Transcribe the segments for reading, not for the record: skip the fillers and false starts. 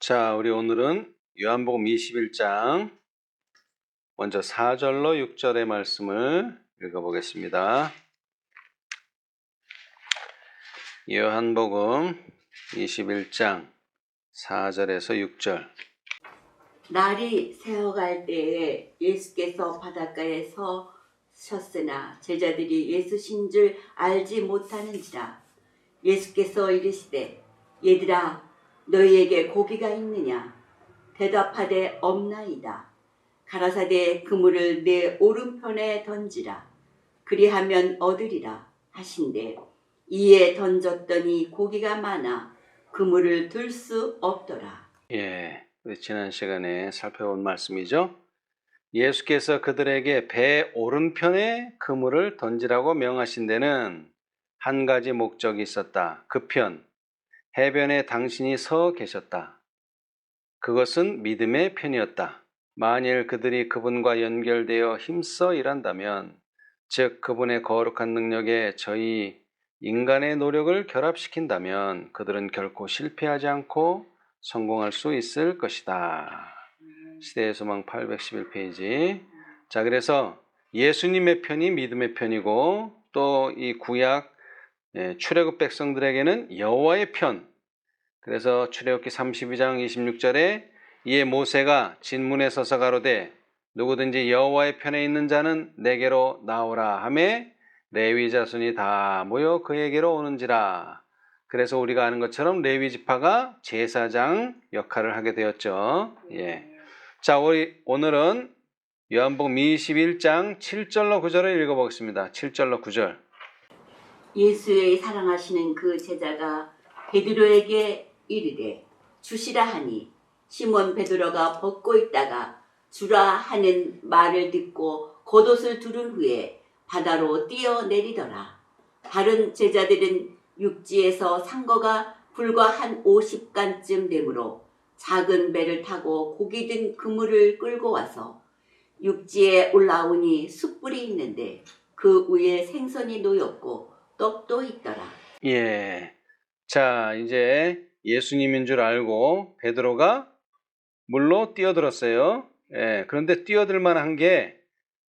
자, 우리 오늘은 요한복음 21장 먼저 4절로 6절의 말씀을 읽어보겠습니다. 요한복음 21장 4절에서 6절. 날이 새어갈 때에 예수께서 바닷가에 서셨으나 제자들이 예수신 줄 알지 못하는지라. 예수께서 이르시되 얘들아 너희에게 고기가 있느냐? 대답하되 없나이다. 가라사대 그물을 내 오른편에 던지라. 그리하면 얻으리라 하신대 이에 던졌더니 고기가 많아 그물을 들 수 없더라. 우리 지난 시간에 살펴본 말씀이죠. 예수께서 그들에게 배 오른편에 그물을 던지라고 명하신 데는 한 가지 목적이 있었다. 그 편, 해변에 당신이 서 계셨다. 그것은 믿음의 편이었다. 만일 그들이 그분과 연결되어 힘써 일한다면, 즉 그분의 거룩한 능력에 저희 인간의 노력을 결합시킨다면 그들은 결코 실패하지 않고 성공할 수 있을 것이다. 시대의 소망 811페이지. 자, 그래서 예수님의 편이 믿음의 편이고 또 이 구약 출애굽 백성들에게는 여호와의 편. 그래서 출애굽기 32장 26절에 이에 모세가 진문에 서서 가로되 누구든지 여호와의 편에 있는 자는 내게로 나오라 하매 레위 자손이 다 모여 그에게로 오는지라. 그래서 우리가 아는 것처럼 레위 지파가 제사장 역할을 하게 되었죠. 자, 우리 오늘은 요한복음 21장 7절로 9절을 읽어보겠습니다. 7절로 9절. 예수의 사랑하시는 그 제자가 베드로에게 이르되 주시라 하니 시몬 베드로가 벗고 있다가 주라 하는 말을 듣고 겉옷을 두른 후에 바다로 뛰어내리더라. 다른 제자들은 육지에서 산 거가 불과 한 50간쯤 되므로 작은 배를 타고 고기 든 그물을 끌고 와서 육지에 올라오니 숯불이 있는데 그 위에 생선이 놓였고 떡도 있더라. 자, 이제 예수님인 줄 알고 베드로가 물로 뛰어들었어요. 그런데 뛰어들 만한 게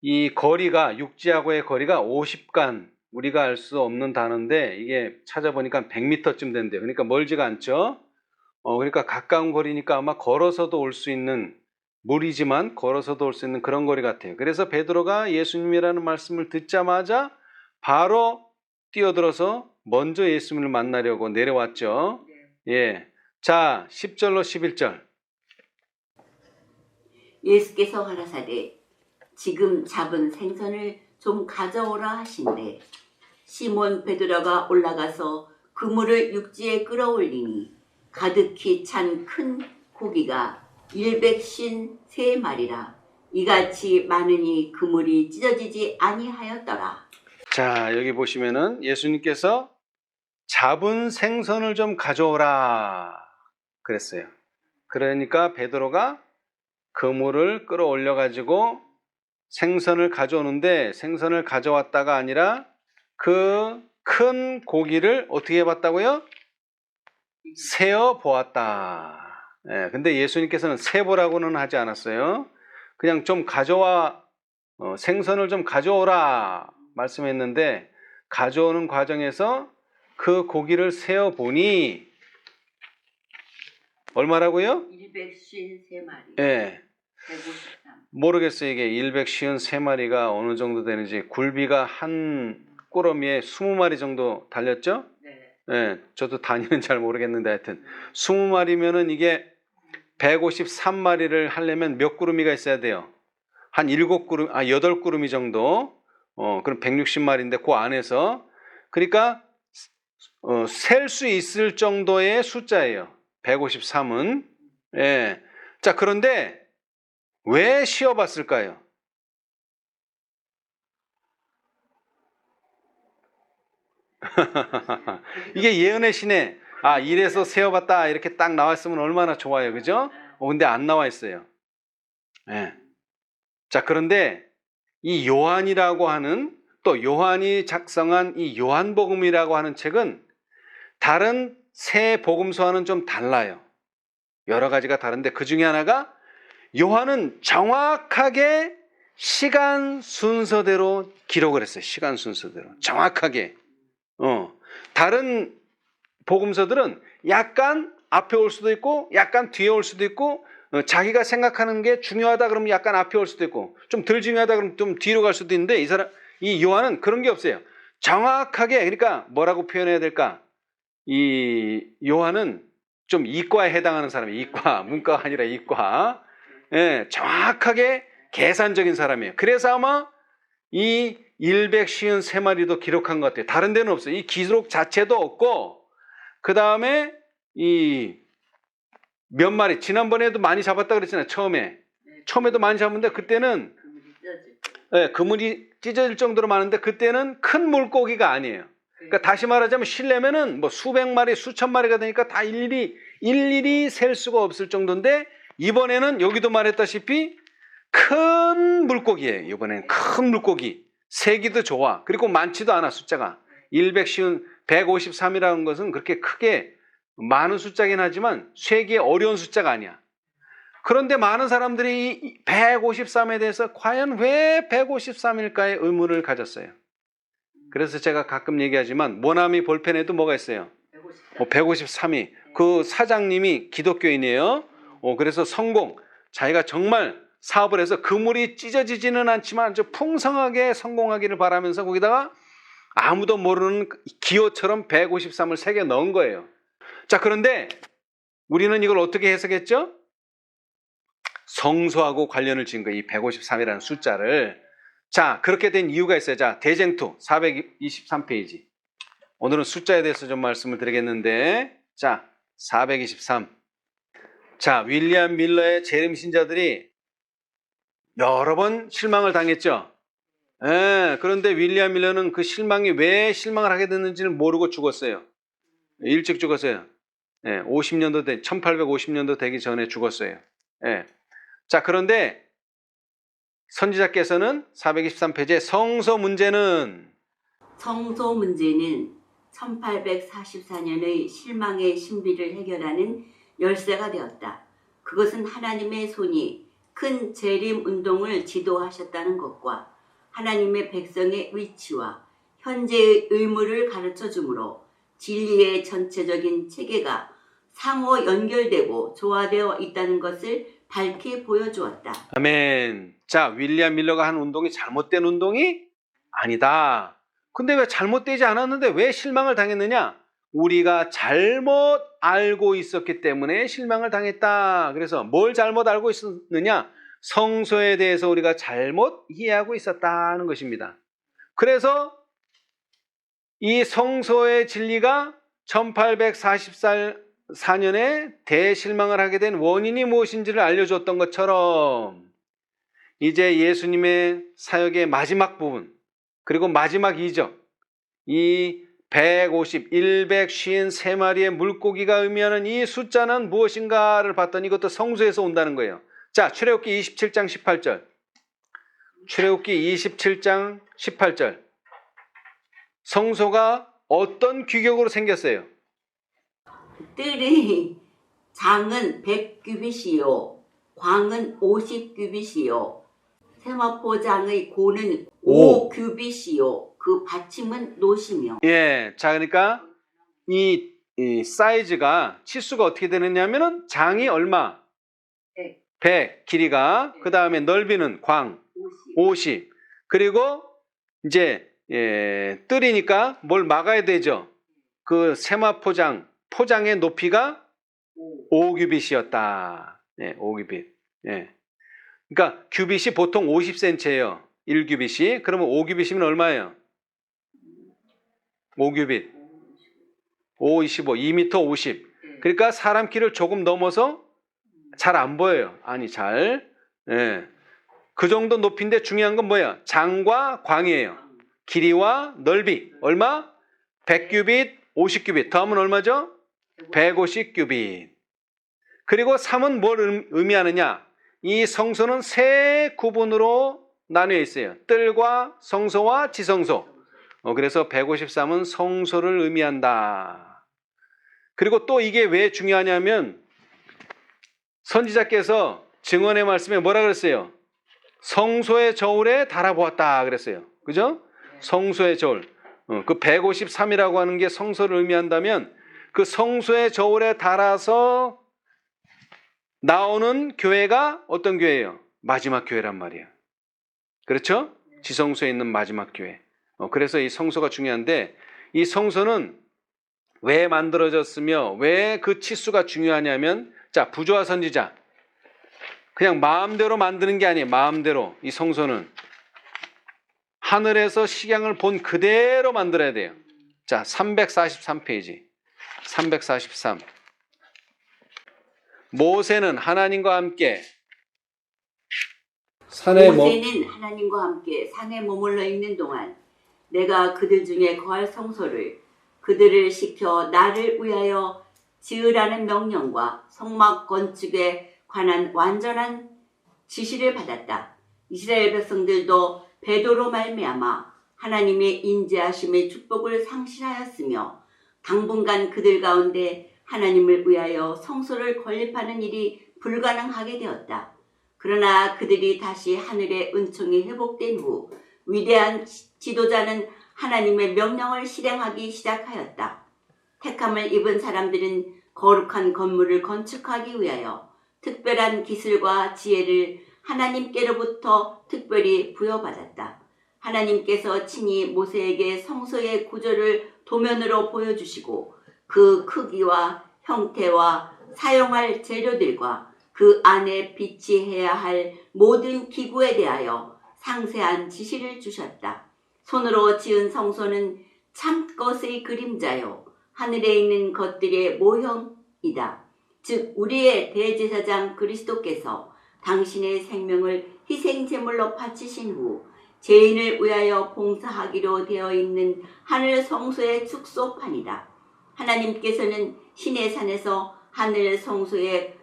이 거리가, 육지하고의 거리가 50간, 우리가 알 수 없는 단어인데 이게 찾아보니까 100m쯤 된대요. 그러니까 멀지가 않죠. 그러니까 가까운 거리니까 아마 걸어서도 올 수 있는, 물이지만 걸어서도 올 수 있는 그런 거리 같아요. 그래서 베드로가 예수님이라는 말씀을 듣자마자 바로 뛰어들어서 먼저 예수님을 만나려고 내려왔죠. 자, 10절로 11절. 예수께서 가라사대 지금 잡은 생선을 좀 가져오라 하신대 시몬 베드로가 올라가서 그물을 육지에 끌어올리니 가득히 찬 큰 고기가 153마리라. 이같이 많으니 그물이 찢어지지 아니하였더라. 자, 여기 보시면은 예수님께서 잡은 생선을 좀 가져오라 그랬어요. 그러니까 베드로가 그물을 끌어올려 가지고 생선을 가져오는데, 생선을 가져왔다가 아니라 그 큰 고기를 어떻게 해봤다고요? 세어 보았다. 근데 예수님께서는 세보라고는 하지 않았어요. 그냥 좀 가져와, 생선을 좀 가져오라 말씀했는데, 가져오는 과정에서 그 고기를 세어 보니 얼마라고요? 153마리. 153. 모르겠어요. 이게 153마리가 어느 정도 되는지. 굴비가 한 꾸러미에 20마리 정도 달렸죠? 저도 단위는 잘 모르겠는데 하여튼 20마리면은 이게 153마리를 하려면 몇 구름이가 있어야 돼요? 한 8구름이 정도. 그럼 160마리인데 그 안에서, 그러니까 셀 수 있을 정도의 숫자예요. 153은. 자, 그런데 왜 쉬어봤을까요? 이게 예언의 신에 이래서 세어봤다 이렇게 딱 나왔으면 얼마나 좋아요, 그죠? 근데 안 나와 있어요. 자, 그런데 이 요한이라고 하는, 또 요한이 작성한 이 요한복음이라고 하는 책은 다른 세 복음서와는 좀 달라요. 여러 가지가 다른데 그 중에 하나가 요한은 정확하게 시간 순서대로 기록을 했어요. 시간 순서대로. 정확하게. 다른 복음서들은 약간 앞에 올 수도 있고 약간 뒤에 올 수도 있고 자기가 생각하는 게 중요하다 그러면 약간 앞에 올 수도 있고 좀 덜 중요하다 그러면 좀 뒤로 갈 수도 있는데 이 요한은 그런 게 없어요. 정확하게 그러니까 뭐라고 표현해야 될까? 이 요한은 좀 이과에 해당하는 사람이에요. 이과, 문과가 아니라 이과. 예, 정확하게 계산적인 사람이에요. 그래서 아마 이 153마리도 기록한 것 같아요. 다른 데는 없어요. 이 기록 자체도 없고 그 다음에 이 몇 마리 지난번에도 많이 잡았다 그랬잖아요. 처음에도 많이 잡았는데 그때는 그물이 찢어질 정도로 많은데 그때는 큰 물고기가 아니에요. 그러니까 다시 말하자면 쉬려면은 뭐 수백 마리 수천 마리가 되니까 다 일일이 셀 수가 없을 정도인데 이번에는 여기도 말했다시피 큰 물고기예요. 이번에는 큰 물고기. 세기도 좋아. 그리고 많지도 않아 숫자가. 153이라는 것은 그렇게 크게 많은 숫자긴 하지만 세기에 어려운 숫자가 아니야. 그런데 많은 사람들이 이 153에 대해서 과연 왜 153일까의 의문을 가졌어요. 그래서 제가 가끔 얘기하지만 모나미 볼펜에도 뭐가 있어요? 153이. 그 사장님이 기독교인이에요. 그래서 자기가 정말 사업을 해서 그물이 찢어지지는 않지만 아주 풍성하게 성공하기를 바라면서 거기다가 아무도 모르는 기호처럼 153을 새겨 넣은 거예요. 자, 그런데 우리는 이걸 어떻게 해석했죠? 성소하고 관련을 지은 거예요. 이 153이라는 숫자를. 자, 그렇게 된 이유가 있어요. 자, 대쟁투 423페이지. 오늘은 숫자에 대해서 좀 말씀을 드리겠는데, 자, 423. 자, 윌리엄 밀러의 재림 신자들이 여러 번 실망을 당했죠. 그런데 윌리엄 밀러는 그 실망이 왜 실망을 하게 됐는지를 모르고 죽었어요. 일찍 죽었어요. 1850년도 되기 전에 죽었어요. 자, 그런데 선지자께서는 423페이지에 성소 문제는 1844년의 실망의 신비를 해결하는 열쇠가 되었다. 그것은 하나님의 손이 큰 재림 운동을 지도하셨다는 것과 하나님의 백성의 위치와 현재의 의무를 가르쳐 주므로 진리의 전체적인 체계가 상호 연결되고 조화되어 있다는 것을 밝게 보여주었다. 아멘. 자, 윌리엄 밀러가 한 운동이 잘못된 운동이 아니다. 근데 왜 잘못되지 않았는데 왜 실망을 당했느냐? 우리가 잘못 알고 있었기 때문에 실망을 당했다. 그래서 뭘 잘못 알고 있었느냐? 성소에 대해서 우리가 잘못 이해하고 있었다는 것입니다. 그래서 이 성소의 진리가 1844년에 대실망을 하게 된 원인이 무엇인지를 알려줬던 것처럼 이제 예수님의 사역의 마지막 부분 그리고 마지막 이적 이 153마리의 물고기가 의미하는 이 숫자는 무엇인가를 봤더니 이것도 성소에서 온다는 거예요. 자, 출애굽기 27장 18절. 출애굽기 27장 18절. 성소가 어떤 규격으로 생겼어요? 뜰의 장은 100규빗이요 광은 50규빗이요 세마포장의 고는 5규빗이요 그 받침은 노시며. 예, 자, 그러니까 이 사이즈가 치수가 어떻게 되느냐면은 장이 얼마? 100 길이가, 그 다음에 넓이는 광 50. 그리고 이제 뜰이니까 뭘 막아야 되죠? 그 세마포장 포장의 높이가 5규빗이었다. 5규빗. 그러니까 규빗이 보통 50cm예요. 1규빗이. 그러면 5규빗이면 얼마예요? 5규빗. 5, 25, 2m 50. 그러니까 사람 키를 조금 넘어서 잘 안 보여요. 아니, 그 정도 높이인데 중요한 건 뭐야? 장과 광이에요. 길이와 넓이. 얼마? 100규빗, 50규빗. 다음은 얼마죠? 150규빗. 그리고 3은 뭘 의미하느냐? 이 성소는 세 구분으로 나뉘어 있어요. 뜰과 성소와 지성소. 그래서 153은 성소를 의미한다. 그리고 또 이게 왜 중요하냐면 선지자께서 증언의 말씀에 뭐라 그랬어요? 성소의 저울에 달아보았다 그랬어요. 그죠? 성소의 저울. 그 153이라고 하는 게 성소를 의미한다면 그 성소의 저울에 달아서 나오는 교회가 어떤 교회예요? 마지막 교회란 말이에요. 그렇죠? 지성소에 있는 마지막 교회. 그래서 이 성소가 중요한데 이 성소는 왜 만들어졌으며 왜 그 치수가 중요하냐면 자, 부조화 선지자. 그냥 마음대로 만드는 게 아니에요. 마음대로. 이 성소는 하늘에서 식양을 본 그대로 만들어야 돼요. 자, 343페이지. 343. 모세는 하나님과 함께 모세는 하나님과 함께 산에 머물러 있는 동안 내가 그들 중에 거할 성소를 그들을 시켜 나를 위하여 지으라는 명령과 성막 건축에 관한 완전한 지시를 받았다. 이스라엘 백성들도 베드로로 말미암아 하나님의 인자하심의 축복을 상실하였으며 당분간 그들 가운데 하나님을 위하여 성소를 건립하는 일이 불가능하게 되었다. 그러나 그들이 다시 하늘의 은총이 회복된 후 위대한 지도자는 하나님의 명령을 실행하기 시작하였다. 택함을 입은 사람들은 거룩한 건물을 건축하기 위하여 특별한 기술과 지혜를 하나님께로부터 특별히 부여받았다. 하나님께서 친히 모세에게 성소의 구조를 도면으로 보여주시고 그 크기와 형태와 사용할 재료들과 그 안에 비치해야 할 모든 기구에 대하여 상세한 지시를 주셨다. 손으로 지은 성소는 참것의 그림자요 하늘에 있는 것들의 모형이다. 즉 우리의 대제사장 그리스도께서 당신의 생명을 희생제물로 바치신 후 죄인을 위하여 봉사하기로 되어 있는 하늘 성소의 축소판이다. 하나님께서는 시내 산에서 하늘 성소의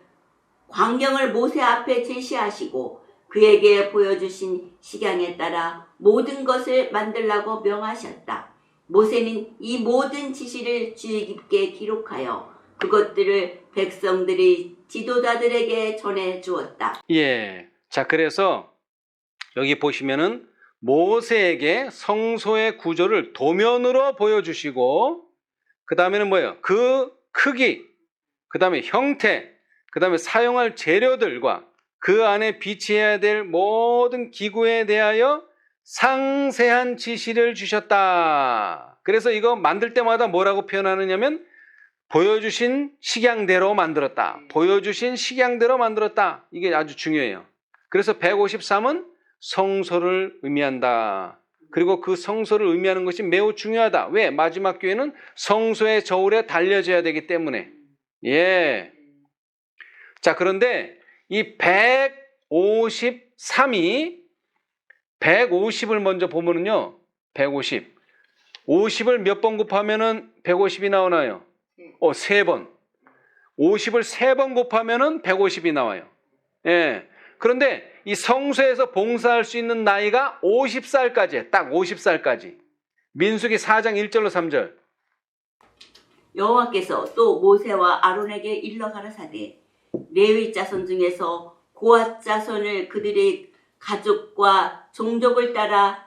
광경을 모세 앞에 제시하시고 그에게 보여주신 식양에 따라 모든 것을 만들라고 명하셨다. 모세는 이 모든 지시를 주의 깊게 기록하여 그것들을 백성들이 지도자들에게 전해 주었다. 예. 자, 그래서 여기 보시면은 모세에게 성소의 구조를 도면으로 보여주시고 그 다음에는 뭐예요? 그 크기, 그 다음에 형태, 그 다음에 사용할 재료들과 그 안에 비치해야 될 모든 기구에 대하여 상세한 지시를 주셨다. 그래서 이거 만들 때마다 뭐라고 표현하느냐면 보여주신 식양대로 만들었다. 보여주신 식양대로 만들었다. 이게 아주 중요해요. 그래서 153은 성소를 의미한다. 그리고 그 성소를 의미하는 것이 매우 중요하다. 왜? 마지막 교회는 성소의 저울에 달려져야 되기 때문에. 예. 자, 그런데 이 153이 150을 먼저 보면은요. 150. 50을 몇 번 곱하면은 150이 나오나요? 3번. 50을 3번 곱하면은 150이 나와요. 예. 그런데 이 성소에서 봉사할 수 있는 나이가 50살까지, 딱 50살까지. 민수기 4장 1절로 3절. 여호와께서 또 모세와 아론에게 일러 가라사대 레위 자손 중에서 고앗 자손을 그들의 가족과 종족을 따라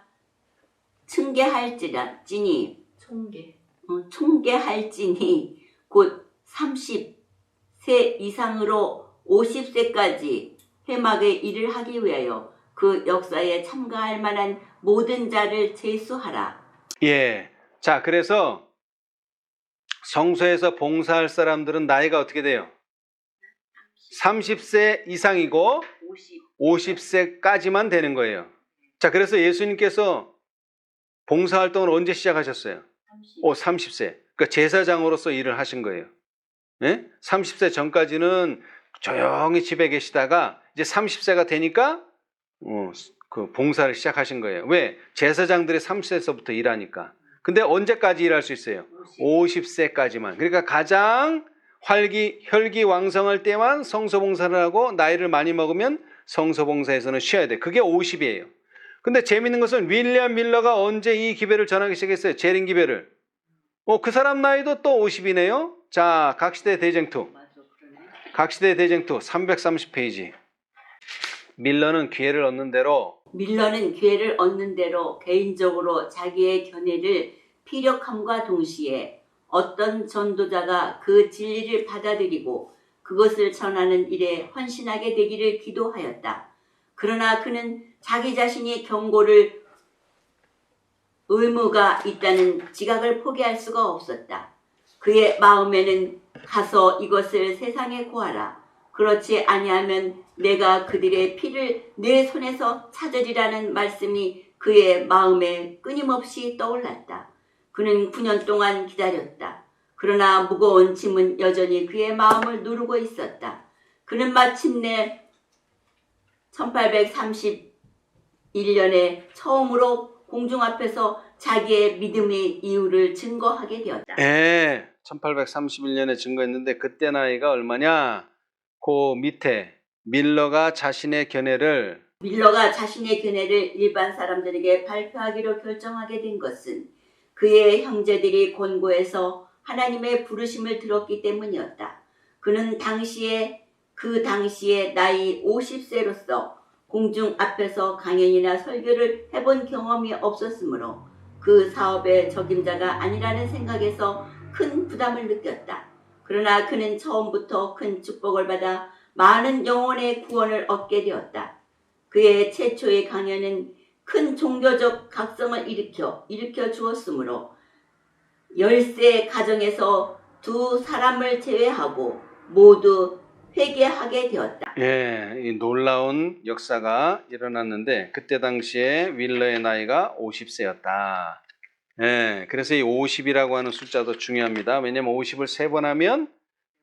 총계할지니 곧 30세 이상으로 50세까지 회막의 일을 하기 위하여 그 역사에 참가할 만한 모든 자를 제수하라. 예. 자, 그래서 성소에서 봉사할 사람들은 나이가 어떻게 돼요? 30세 이상이고 50세까지만 되는 거예요. 자, 그래서 예수님께서 봉사활동을 언제 시작하셨어요? 30세. 그러니까 제사장으로서 일을 하신 거예요. 예? 30세 전까지는 조용히 집에 계시다가 이제 30세가 되니까 그 봉사를 시작하신 거예요. 왜? 제사장들이 30세에서부터 일하니까. 근데 언제까지 일할 수 있어요? 50세까지만. 그러니까 가장 혈기왕성할 때만 성소봉사를 하고 나이를 많이 먹으면 성소봉사에서는 쉬어야 돼. 그게 50이에요. 근데 재밌는 것은 윌리엄 밀러가 언제 이 기배를 전하기 시작했어요? 재림 기배를. 그 사람 나이도 또 50이네요. 자, 각시대 대쟁투. 각시대 대쟁투 330페이지. 밀러는 기회를 얻는 대로 밀러는 기회를 얻는 대로 개인적으로 자기의 견해를 피력함과 동시에 어떤 전도자가 그 진리를 받아들이고 그것을 전하는 일에 헌신하게 되기를 기도하였다. 그러나 그는 자기 자신이 경고를 의무가 있다는 지각을 포기할 수가 없었다. 그의 마음에는 가서 이것을 세상에 고하라. 그렇지 아니하면 내가 그들의 피를 내 손에서 찾으리라는 말씀이 그의 마음에 끊임없이 떠올랐다. 그는 9년 동안 기다렸다. 그러나 무거운 짐은 여전히 그의 마음을 누르고 있었다. 그는 마침내 1831년에 처음으로 공중 앞에서 자기의 믿음의 이유를 증거하게 되었다. 1831년에 증거했는데 그때 나이가 얼마냐? 그 밑에 밀러가 자신의 견해를 일반 사람들에게 발표하기로 결정하게 된 것은 그의 형제들이 권고해서 하나님의 부르심을 들었기 때문이었다. 그는 그 당시에 나이 50세로서 공중 앞에서 강연이나 설교를 해본 경험이 없었으므로 그 사업의 적임자가 아니라는 생각에서 큰 부담을 느꼈다. 그러나 그는 처음부터 큰 축복을 받아 많은 영혼의 구원을 얻게 되었다. 그의 최초의 강연은 큰 종교적 각성을 일으켜 주었으므로 10세 가정에서 2사람을 제외하고 모두 회개하게 되었다. 이 놀라운 역사가 일어났는데 그때 당시에 밀러의 나이가 50세였다. 그래서 이 50이라고 하는 숫자도 중요합니다. 왜냐하면 50을 3번 하면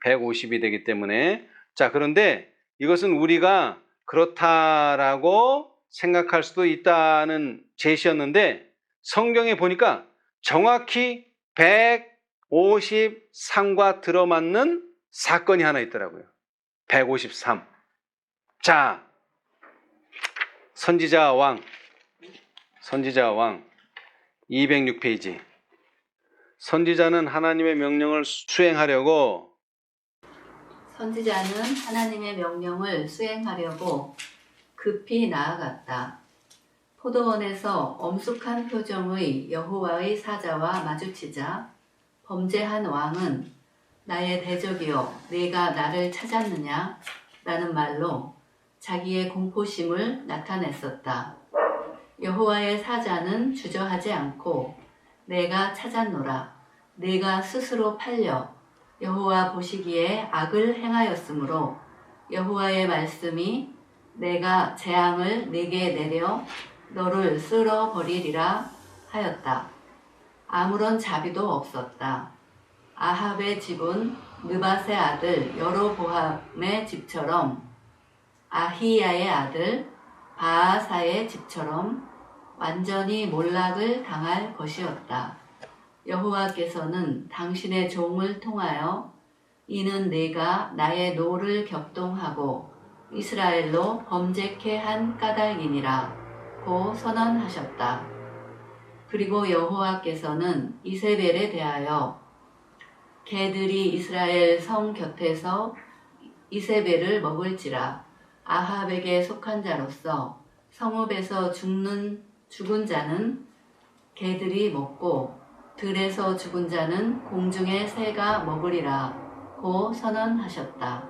150이 되기 때문에. 자, 그런데 이것은 우리가 그렇다라고 생각할 수도 있다는 제시였는데 성경에 보니까 정확히 153과 들어맞는 사건이 하나 있더라고요. 153. 자, 선지자와 왕 206페이지. 선지자는 하나님의 명령을 수행하려고 급히 나아갔다. 포도원에서 엄숙한 표정의 여호와의 사자와 마주치자 범죄한 왕은 나의 대적이여 네가 나를 찾았느냐? 라는 말로 자기의 공포심을 나타냈었다. 여호와의 사자는 주저하지 않고 내가 찾았노라. 네가 스스로 팔려 여호와 보시기에 악을 행하였으므로 여호와의 말씀이 내가 재앙을 네게 내려 너를 쓸어버리리라 하였다. 아무런 자비도 없었다. 아합의 집은 느밧의 아들 여로보암의 집처럼 아히야의 아들 바아사의 집처럼 완전히 몰락을 당할 것이었다. 여호와께서는 당신의 종을 통하여 이는 내가 나의 노를 격동하고 이스라엘로 범죄케 한 까닭이니라 고 선언하셨다. 그리고 여호와께서는 이세벨에 대하여 개들이 이스라엘 성 곁에서 이세벨을 먹을지라 아합에게 속한 자로서 성읍에서 죽은 자는 개들이 먹고 들에서 죽은 자는 공중의 새가 먹으리라 고 선언하셨다.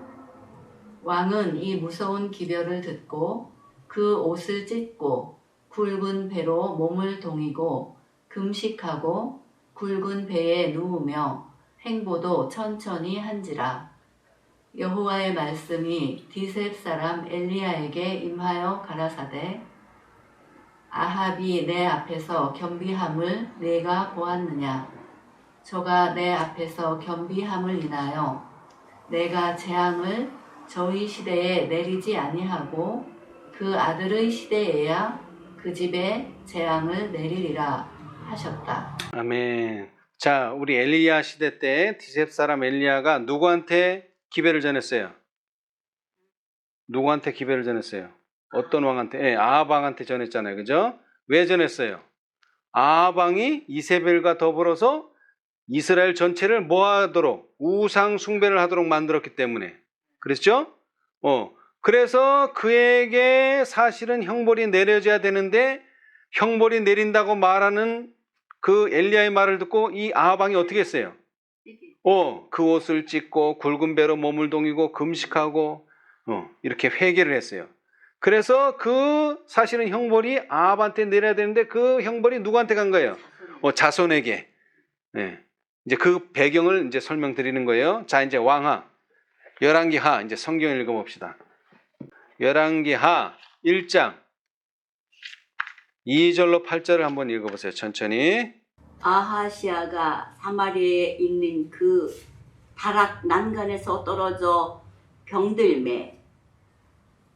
왕은 이 무서운 기별을 듣고 그 옷을 찢고 굵은 배로 몸을 동이고 금식하고 굵은 배에 누우며 행보도 천천히 한지라. 여호와의 말씀이 디셉 사람 엘리야에게 임하여 가라사대 아합이 내 앞에서 겸비함을 네가 보았느냐? 저가 내 앞에서 겸비함을 인하여 내가 재앙을 저희 시대에 내리지 아니하고 그 아들의 시대에야 그 집에 재앙을 내리리라 하셨다. 아멘. 자, 우리 엘리야 시대 때 디셉 사람 엘리야가 누구한테 기배를 전했어요? 누구한테 기배를 전했어요? 어떤 왕한테? 아합 왕한테 전했잖아요. 그죠? 왜 전했어요? 아합 왕이 이세벨과 더불어서 이스라엘 전체를 뭐 하도록? 우상 숭배를 하도록 만들었기 때문에. 그랬죠? 그래서 그에게 사실은 형벌이 내려져야 되는데 형벌이 내린다고 말하는 그 엘리야의 말을 듣고 이 아합 왕이 어떻게 했어요? 그 옷을 찢고 굵은 배로 몸을 동이고 금식하고 이렇게 회개를 했어요. 그래서 그 사실은 형벌이 아합한테 내려야 되는데 그 형벌이 누구한테 간 거예요? 자손에게. 네. 이제 그 배경을 이제 설명드리는 거예요. 자, 이제 왕하, 열왕기하 이제 성경 읽어봅시다. 열왕기하 1장 2절로 8절을 한번 읽어보세요. 천천히. 아하시아가 사마리아에 있는 그 다락 난간에서 떨어져 병들매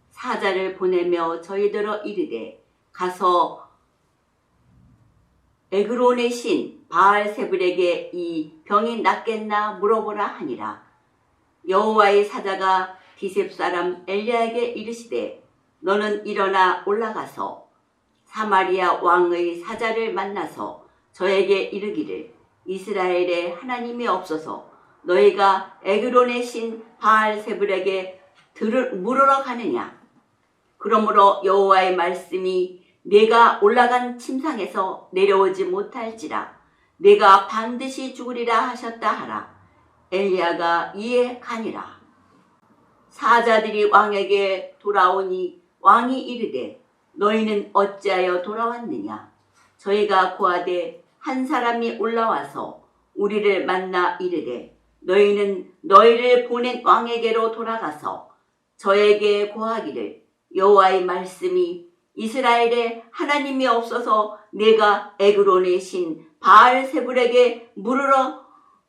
사자를 보내며 저희들어 이르되 가서 에그론의 신 바알세불에게 이 병이 낫겠나 물어보라 하니라. 여호와의 사자가 디셉 사람 엘리야에게 이르시되 너는 일어나 올라가서 사마리아 왕의 사자를 만나서 저에게 이르기를 이스라엘의 하나님이 없어서 너희가 에그론의 신 바알세불에게 물으러 가느냐. 그러므로 여호와의 말씀이 내가 올라간 침상에서 내려오지 못할지라 내가 반드시 죽으리라 하셨다 하라. 엘리야가 이에 가니라. 사자들이 왕에게 돌아오니 왕이 이르되 너희는 어찌하여 돌아왔느냐. 저희가 고하되 한 사람이 올라와서 우리를 만나 이르되 너희는 너희를 보낸 왕에게로 돌아가서 저에게 고하기를 여호와의 말씀이 이스라엘의 하나님이 없어서 내가 에그론의 신 바알세불에게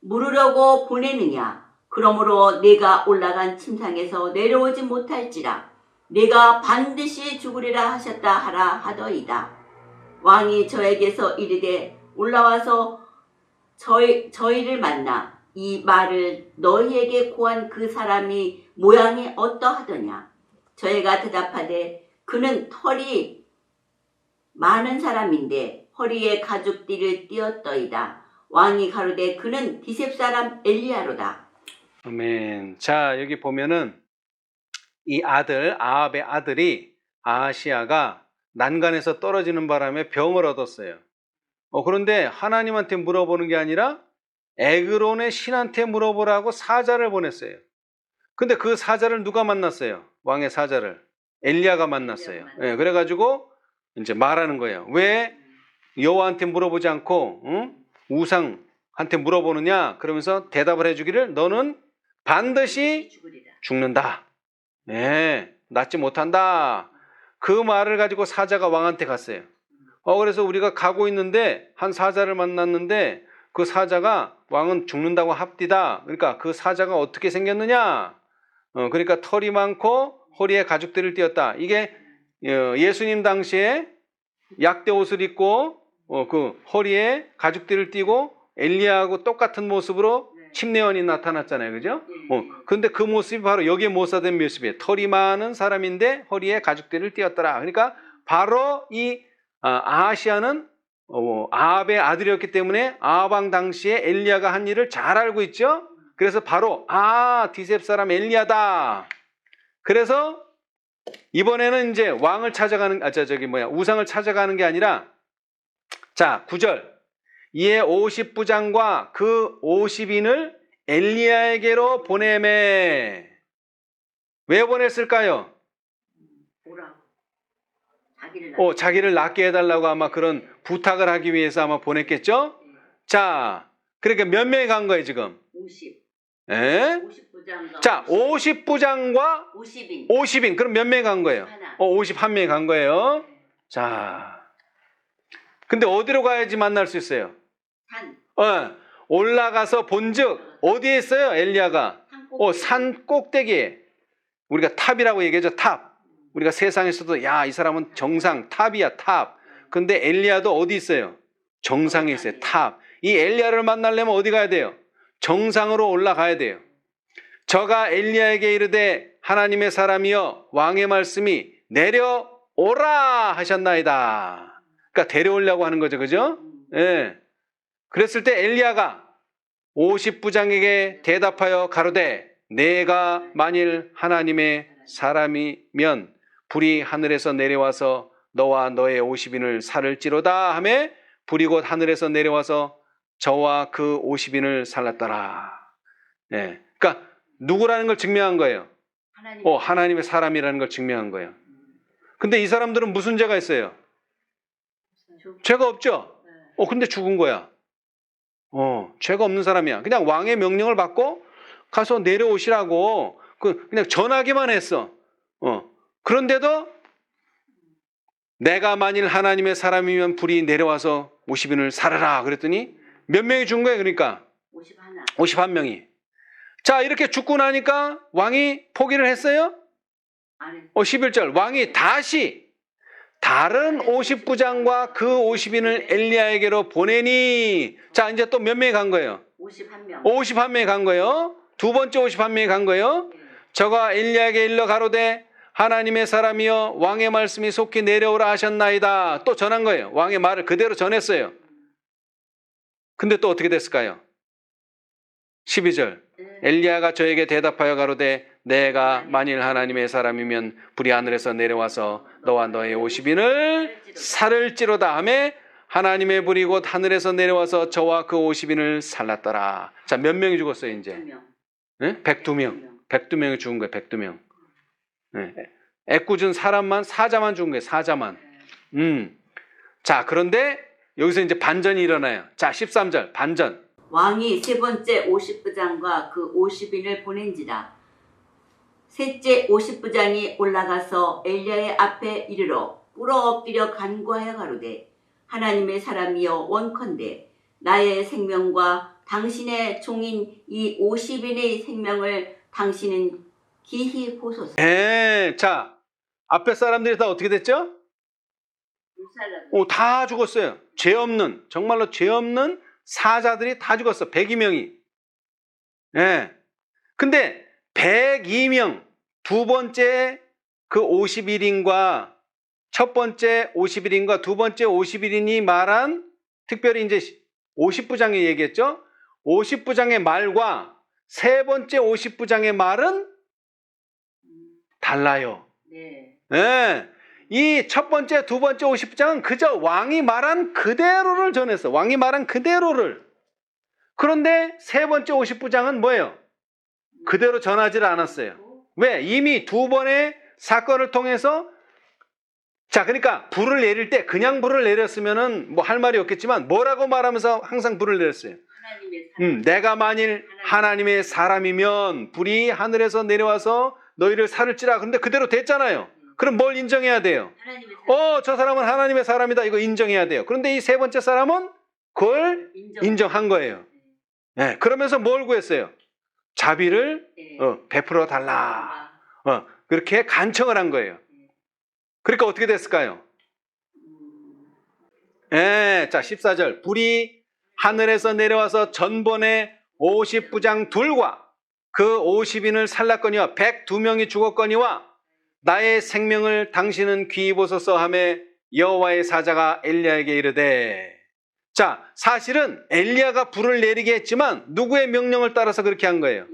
물으려고 보내느냐. 그러므로 내가 올라간 침상에서 내려오지 못할지라 내가 반드시 죽으리라 하셨다 하라 하더이다. 왕이 저에게서 이르되 올라와서 저희를 만나 이 말을 너희에게 고한 그 사람이 모양이 어떠하더냐. 저희가 대답하되 그는 털이 많은 사람인데 허리에 가죽띠를 띄었더이다. 왕이 가로되 그는 디셉 사람 엘리야로다. 아멘. 자, 여기 보면은 이 아들 아합의 아들이 아하시아가 난간에서 떨어지는 바람에 병을 얻었어요. 그런데 하나님한테 물어보는 게 아니라 에그론의 신한테 물어보라고 사자를 보냈어요. 근데 그 사자를 누가 만났어요? 왕의 사자를 엘리야가 만났어요. 네, 그래가지고 이제 말하는 거예요. 왜 여호와한테 물어보지 않고 우상한테 물어보느냐? 그러면서 대답을 해주기를 너는 반드시 죽는다. 네, 낫지 못한다. 그 말을 가지고 사자가 왕한테 갔어요. 그래서 우리가 가고 있는데 한 사자를 만났는데 그 사자가 왕은 죽는다고 합디다. 그러니까 그 사자가 어떻게 생겼느냐? 그러니까 털이 많고 허리에 가죽들을 띄었다. 이게 예수님 당시에 약대 옷을 입고 그 허리에 가죽들을 띄고 엘리야하고 똑같은 모습으로 침례원이 나타났잖아요. 그죠? 근데 그 모습이 바로 여기에 모사된 모습이에요. 털이 많은 사람인데 허리에 가죽들을 띄었더라. 그러니까 바로 이 아하시아는 아합의 아들이었기 때문에 아합 왕 당시에 엘리야가 한 일을 잘 알고 있죠. 그래서 바로 디셉 사람 엘리야다. 그래서 이번에는 이제 왕을 찾아가는 우상을 찾아가는 게 아니라 자 9절 이에 50부장과 그 50인을 엘리야에게로 보내매. 왜 보냈을까요? 자기를 낫게 해달라고 아마 그런 부탁을 하기 위해서 아마 보냈겠죠? 자, 그러니까 몇 명이 간 거예요, 지금? 50. 예? 50부장과 자, 50부장과 50인. 50인. 그럼 몇 명이 간 거예요? 51명이 간 거예요. 자. 근데 어디로 가야지 만날 수 있어요? 산. 올라가서 본즉 어디에 있어요? 엘리야가? 산 꼭대기에. 우리가 탑이라고 얘기하죠. 탑. 우리가 세상에서도 이 사람은 정상 탑이야 탑. 근데 엘리야도 어디 있어요? 정상에 있어요. 탑. 이 엘리야를 만나려면 어디 가야 돼요? 정상으로 올라가야 돼요. 저가 엘리야에게 이르되 하나님의 사람이여 왕의 말씀이 내려오라 하셨나이다. 그러니까 데려오려고 하는 거죠. 그죠? 예. 그랬을 때 엘리야가 50부장에게 대답하여 가로되 내가 만일 하나님의 사람이면 불이 하늘에서 내려와서 너와 너의 50인을 살을지로다 하며 불이 곧 하늘에서 내려와서 저와 그 50인을 살랐더라. 예. 그러니까 누구라는 걸 증명한 거예요. 하나님의 사람이라는 걸 증명한 거예요. 근데 이 사람들은 무슨 죄가 있어요? 죄가 없죠? 근데 죽은 거야. 죄가 없는 사람이야. 그냥 왕의 명령을 받고 가서 내려오시라고 그냥 전하기만 했어. 그런데도 내가 만일 하나님의 사람이면 불이 내려와서 50인을 살아라 그랬더니 몇 명이 죽은 거예요? 그러니까 51명이. 자, 이렇게 죽고 나니까 왕이 포기를 했어요? 11절 왕이 다시 다른 50부장과 그 50인을 엘리야에게로 보내니. 자, 이제 또 몇 명이 간 거예요? 51명이 간 거예요. 두 번째 51명이 간 거예요. 저가 엘리야에게 일러 가로되 하나님의 사람이여 왕의 말씀이 속히 내려오라 하셨나이다. 또 전한 거예요. 왕의 말을 그대로 전했어요. 근데 또 어떻게 됐을까요? 12절 엘리야가 저에게 대답하여 가로되 내가 만일 하나님의 사람이면 불이 하늘에서 내려와서 너와 너의 50인을 살을지로다 하며 하나님의 불이 곧 하늘에서 내려와서 저와 그 50인을 살랐더라. 자, 몇 명이 죽었어요 이제? 102명. 102명이 죽은 거예요. 102명. 애꿎은 사자만 죽은 거예요. 사자만. 자, 그런데 여기서 이제 반전이 일어나요. 자, 13절 반전. 왕이 세 번째 50부장과 그 50인을 보낸지라. 셋째 50부장이 올라가서 엘리야의 앞에 이르러 꿇어 엎드려 간구하여 가로되 하나님의 사람이여 원컨대 나의 생명과 당신의 종인 이 50인의 생명을 당신은 기히 보소서. 자, 앞에 사람들이 다 어떻게 됐죠? 다 죽었어요. 죄 없는, 정말로 죄 없는 사자들이 다 죽었어. 102명이. 근데 102명, 두 번째 그 51인과 첫 번째 51인과 두 번째 51인이 말한, 특별히 이제 50부장이 얘기했죠. 50부장의 말과 세 번째 50부장의 말은 달라요. 이 첫 번째, 두 번째 50부장은 그저 왕이 말한 그대로를 전했어. 왕이 말한 그대로를. 그런데 세 번째 50부장은 뭐예요? 그대로 전하지를 않았어요. 왜? 이미 두 번의 사건을 통해서, 자, 그러니까 불을 내릴 때 그냥 불을 내렸으면은 뭐 할 말이 없겠지만 뭐라고 말하면서 항상 불을 내렸어요? 내가 만일 하나님의 사람이면 불이 하늘에서 내려와서 너희를 살을지라. 그런데 그대로 됐잖아요. 그럼 뭘 인정해야 돼요? 저 사람은 하나님의 사람이다. 이거 인정해야 돼요. 그런데 이 세 번째 사람은 그걸 인정한 거예요. 그러면서 뭘 구했어요? 자비를 베풀어 달라. 그렇게 간청을 한 거예요. 그러니까 어떻게 됐을까요? 자, 14절 불이 하늘에서 내려와서 전번에 50부장 둘과 그 50인을 살랐거니와 102명이 죽었거니와 나의 생명을 당신은 귀히 보소서 하며 여호와의 사자가 엘리야에게 이르되. 자, 사실은 엘리야가 불을 내리게 했지만 누구의 명령을 따라서 그렇게 한 거예요?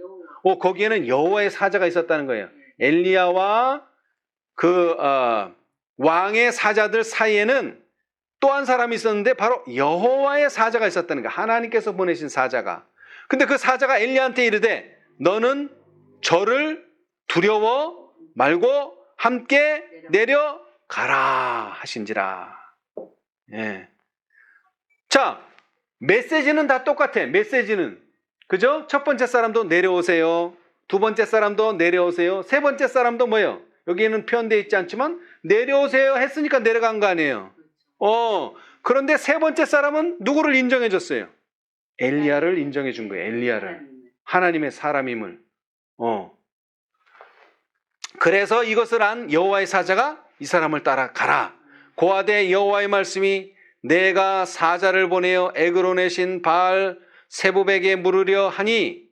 거기에는 여호와의 사자가 있었다는 거예요. 엘리야와 그 왕의 사자들 사이에는 또 한 사람이 있었는데 바로 여호와의 사자가 있었다는 거예요. 하나님께서 보내신 사자가. 근데 그 사자가 엘리야한테 이르되 너는 저를 두려워 말고 함께 내려가라 하신지라. 자, 메시지는 다 똑같아. 메시지는. 그죠? 첫 번째 사람도 내려오세요. 두 번째 사람도 내려오세요. 세 번째 사람도 뭐예요? 여기에는 표현되어 있지 않지만 내려오세요 했으니까 내려간 거 아니에요. 그런데 세 번째 사람은 누구를 인정해 줬어요? 엘리야를 인정해 준 거예요. 엘리야를. 하나님의 사람임을. 그래서 이것을 안 여호와의 사자가 이 사람을 따라 가라. 고하되 여호와의 말씀이 내가 사자를 보내어 에그론의 신 바알 세봅에게 물으려 하니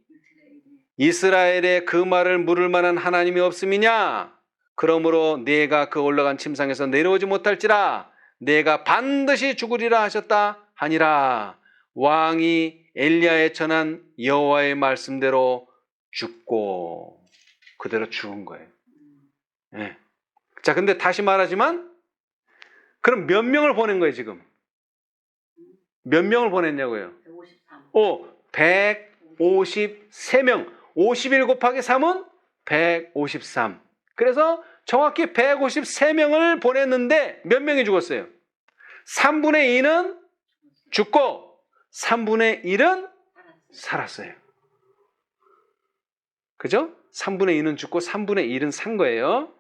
이스라엘에 그 말을 물을 만한 하나님이 없음이냐? 그러므로 내가 그 올라간 침상에서 내려오지 못할지라 내가 반드시 죽으리라 하셨다 하니라. 왕이 엘리야에 전한 여호와의 말씀대로 죽고 그대로 죽은 거예요. 예. 자, 근데 다시 말하지만 그럼 몇 명을 보낸 거예요, 지금? 몇 명을 보냈냐고요? 153명. 51 곱하기 3은 153. 그래서 정확히 153명을 보냈는데 몇 명이 죽었어요? 3분의 2는 죽고 3분의 1은 살았어요. 그죠? 3분의 2는 죽고 3분의 1은 산 거예요.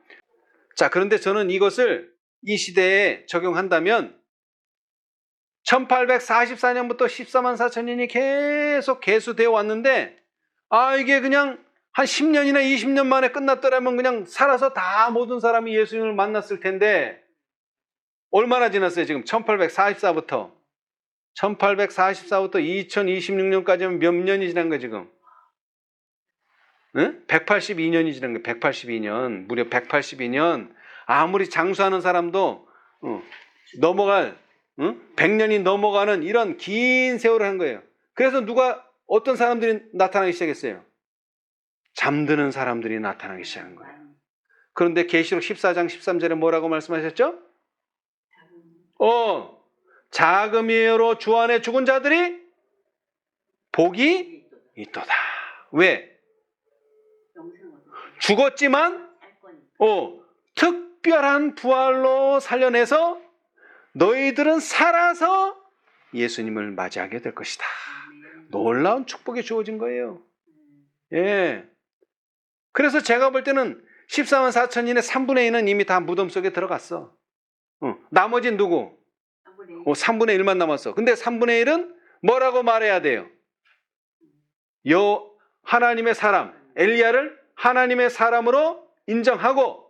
자, 그런데 저는 이것을 이 시대에 적용한다면 1844년부터 14만 4천년이 계속 계수되어 왔는데 이게 그냥 한 10년이나 20년 만에 끝났더라면 그냥 살아서 다 모든 사람이 예수님을 만났을 텐데 얼마나 지났어요? 지금 1844부터 2026년까지면 몇 년이 지난 거예요 지금? 응? 182년이 지난 거예요. 182년. 무려 182년. 아무리 장수하는 사람도 넘어갈 100년이 넘어가는 이런 긴 세월을 한 거예요. 그래서 어떤 사람들이 나타나기 시작했어요? 잠드는 사람들이 나타나기 시작한 거예요. 그런데 계시록 14장 13절에 뭐라고 말씀하셨죠? 자금이로 주 안에 죽은 자들이 복이 있도다. 왜? 죽었지만 특별한 부활로 살려내서 너희들은 살아서 예수님을 맞이하게 될 것이다. 놀라운 축복이 주어진 거예요. 예. 그래서 제가 볼 때는 14만 4천인의 3분의 2는 이미 다 무덤 속에 들어갔어. 나머지는 누구? 3분의 1만 남았어. 근데 3분의 1은 뭐라고 말해야 돼요? 하나님의 사람, 엘리야를 하나님의 사람으로 인정하고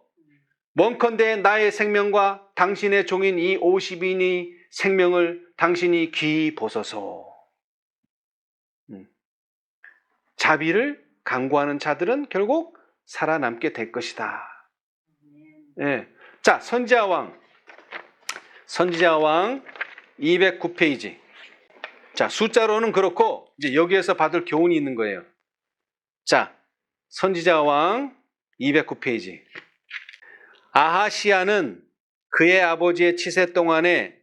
원컨대 나의 생명과 당신의 종인 이 50인의 생명을 당신이 귀히 보소서. 자비를 강구하는 자들은 결국 살아남게 될 것이다. 예. 자, 선지자 왕 209페이지. 자, 숫자로는 그렇고 이제 여기에서 받을 교훈이 있는 거예요. 자, 선지자 왕 209페이지. 아하시야는 그의 아버지의 치세 동안에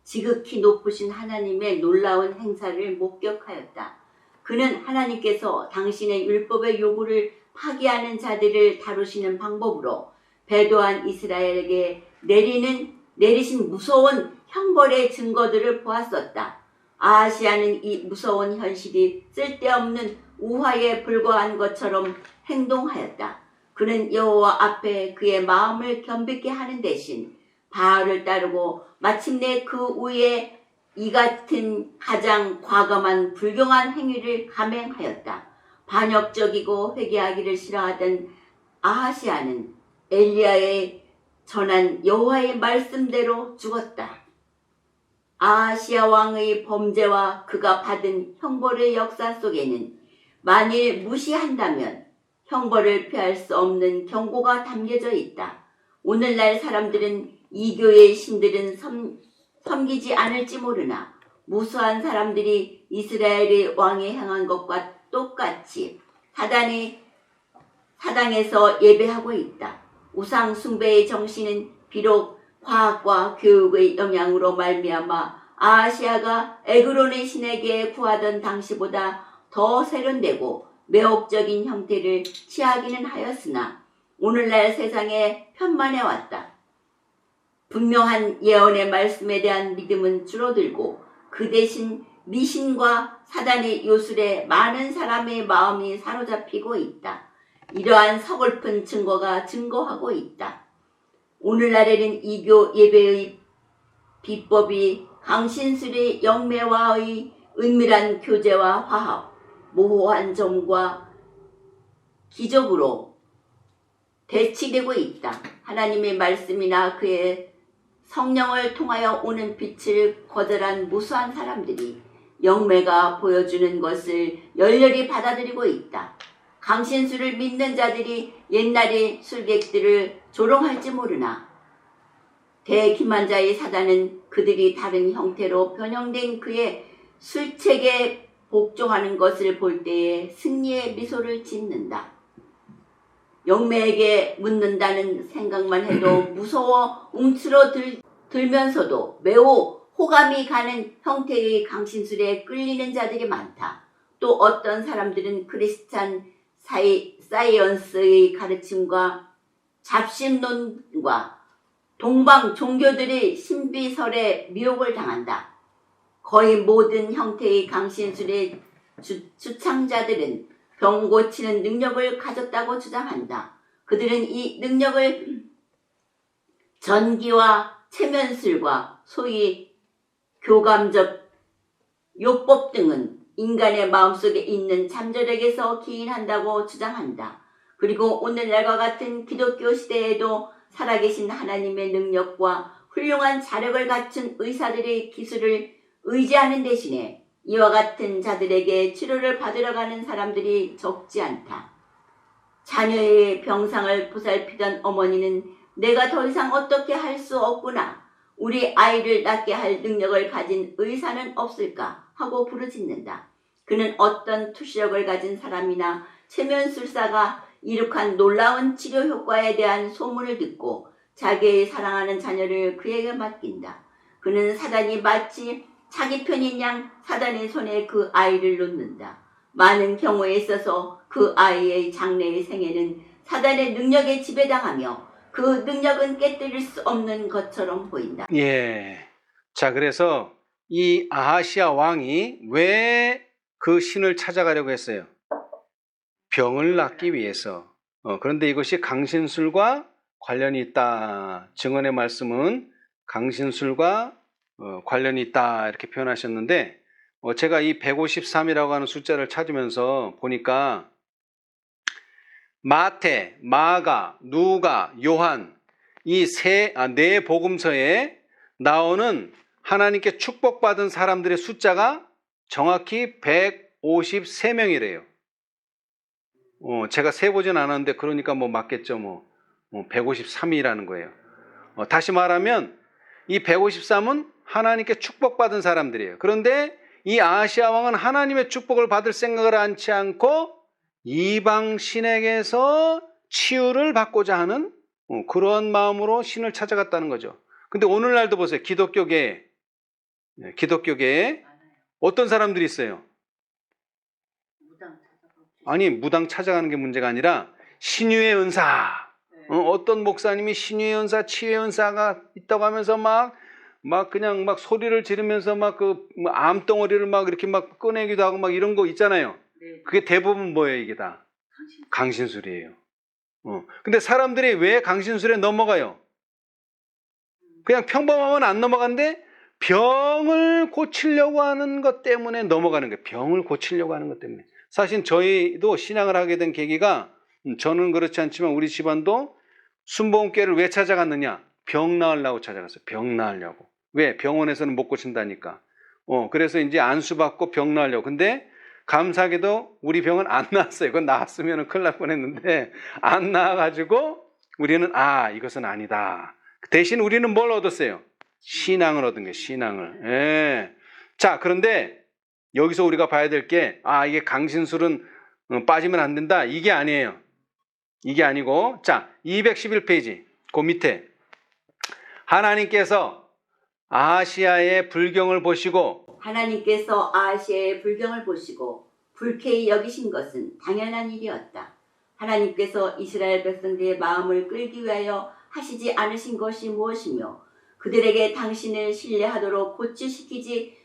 지극히 높으신 하나님의 놀라운 행사를 목격하였다. 그는 하나님께서 당신의 율법의 요구를 파기하는 자들을 다루시는 방법으로 배도한 이스라엘에게 내리신 무서운 형벌의 증거들을 보았었다. 아하시야는 이 무서운 현실이 쓸데없는 우화에 불과한 것처럼 행동하였다. 그는 여호와 앞에 그의 마음을 겸비케 하는 대신 바알을 따르고 마침내 그 위에 이 같은 가장 과감한 불경한 행위를 감행하였다. 반역적이고 회개하기를 싫어하던 아하시야는 엘리야의 전한 여호와의 말씀대로 죽었다. 아하시야 왕의 범죄와 그가 받은 형벌의 역사 속에는 만일 무시한다면 형벌을 피할 수 없는 경고가 담겨져 있다. 오늘날 사람들은 이교의 신들은 섬기지 않을지 모르나 무수한 사람들이 이스라엘의 왕이 행한 것과 똑같이 사당에서 예배하고 있다. 우상 숭배의 정신은 비록 과학과 교육의 영향으로 말미암아 아하시야가 에그론의 신에게 구하던 당시보다 더 세련되고 매혹적인 형태를 취하기는 하였으나 오늘날 세상에 편만해 왔다. 분명한 예언의 말씀에 대한 믿음은 줄어들고 그 대신 미신과 사단의 요술에 많은 사람의 마음이 사로잡히고 있다. 이러한 서글픈 증거가 증거하고 있다. 오늘날에는 이교 예배의 비법이 강신술의 영매와의 은밀한 교제와 화합, 모호한 점과 기적으로 대치되고 있다. 하나님의 말씀이나 그의 성령을 통하여 오는 빛을 거절한 무수한 사람들이 영매가 보여주는 것을 열렬히 받아들이고 있다. 강신술을 믿는 자들이 옛날의 술객들을 조롱할지 모르나 대기만자의 사단은 그들이 다른 형태로 변형된 그의 술책에 복종하는 것을 볼 때에 승리의 미소를 짓는다. 영매에게 묻는다는 생각만 해도 무서워 움츠러들면서도 매우 호감이 가는 형태의 강신술에 끌리는 자들이 많다. 또 어떤 사람들은 크리스찬 사이언스의 가르침과 잡신론과 동방 종교들의 신비설에 미혹을 당한다. 거의 모든 형태의 강신술의 주창자들은 병 고치는 능력을 가졌다고 주장한다. 그들은 이 능력을 전기와 체면술과 소위 교감적 요법 등은 인간의 마음속에 있는 잠재력에서 기인한다고 주장한다. 그리고 오늘날과 같은 기독교 시대에도 살아계신 하나님의 능력과 훌륭한 자력을 갖춘 의사들의 기술을 의지하는 대신에 이와 같은 자들에게 치료를 받으러 가는 사람들이 적지 않다. 자녀의 병상을 보살피던 어머니는 내가 더 이상 어떻게 할 수 없구나. 우리 아이를 낫게 할 능력을 가진 의사는 없을까 하고 부르짖는다. 그는 어떤 투시력을 가진 사람이나 체면술사가 이룩한 놀라운 치료 효과에 대한 소문을 듣고 자기의 사랑하는 자녀를 그에게 맡긴다. 그는 사단이 마치 자기 편인 양 사단의 손에 그 아이를 놓는다. 많은 경우에 있어서 그 아이의 장래의 생애는 사단의 능력에 지배당하며 그 능력은 깨뜨릴 수 없는 것처럼 보인다. 예. 자, 그래서 이 아하시아 왕이 왜 그 신을 찾아가려고 했어요? 병을 낫기 위해서. 그런데 이것이 강신술과 관련이 있다. 증언의 말씀은 강신술과 관련이 있다. 이렇게 표현하셨는데 제가 이 153이라고 하는 숫자를 찾으면서 보니까 마태, 마가, 누가, 요한 이 네 복음서에 나오는 하나님께 축복받은 사람들의 숫자가 정확히 153명이래요. 제가 세보진 않았는데 그러니까 뭐 맞겠죠. 153이라는 거예요. 다시 말하면 이 153은 하나님께 축복받은 사람들이에요. 그런데 이 아하시아 왕은 하나님의 축복을 받을 생각을 않지 않고 이방 신에게서 치유를 받고자 하는 그런 마음으로 신을 찾아갔다는 거죠. 근데 오늘날도 보세요. 기독교계에 어떤 사람들이 있어요? 아니, 무당 찾아가는 게 문제가 아니라 신유의 은사. 어떤 목사님이 신유의 은사, 치유의 은사가 있다고 하면서 막 그냥 막 소리를 지르면서 막 그 암덩어리를 막 이렇게 막 꺼내기도 하고 막 이런 거 있잖아요. 그게 대부분 뭐예요, 이게 다? 강신술이에요. 근데 사람들이 왜 강신술에 넘어가요? 그냥 평범하면 안 넘어가는데 병을 고치려고 하는 것 때문에 넘어가는 거예요. 병을 고치려고 하는 것 때문에. 사실 저희도 신앙을 하게 된 계기가 저는 그렇지 않지만 우리 집안도 순복음교회를 왜 찾아갔느냐? 병 나으려고 찾아갔어요. 병 나으려고. 왜? 병원에서는 못 고친다니까. 그래서 이제 안수받고 병 나으려고. 근데 감사하게도 우리 병은 안 나았어요. 그건 나았으면 큰일 날 뻔했는데 안 나아가지고 우리는 이것은 아니다. 대신 우리는 뭘 얻었어요? 신앙을 얻은 거예요. 신앙을. 예. 자, 그런데 여기서 우리가 봐야 될 게 이게 강신술은 빠지면 안 된다. 이게 아니에요. 이게 아니고 자 211페이지 그 밑에 하나님께서 아하시아의 불경을 보시고 하나님께서 아하시아의 불경을 보시고 불쾌히 여기신 것은 당연한 일이었다. 하나님께서 이스라엘 백성들의 마음을 끌기 위하여 하시지 않으신 것이 무엇이며 그들에게 당신을 신뢰하도록 고치시키지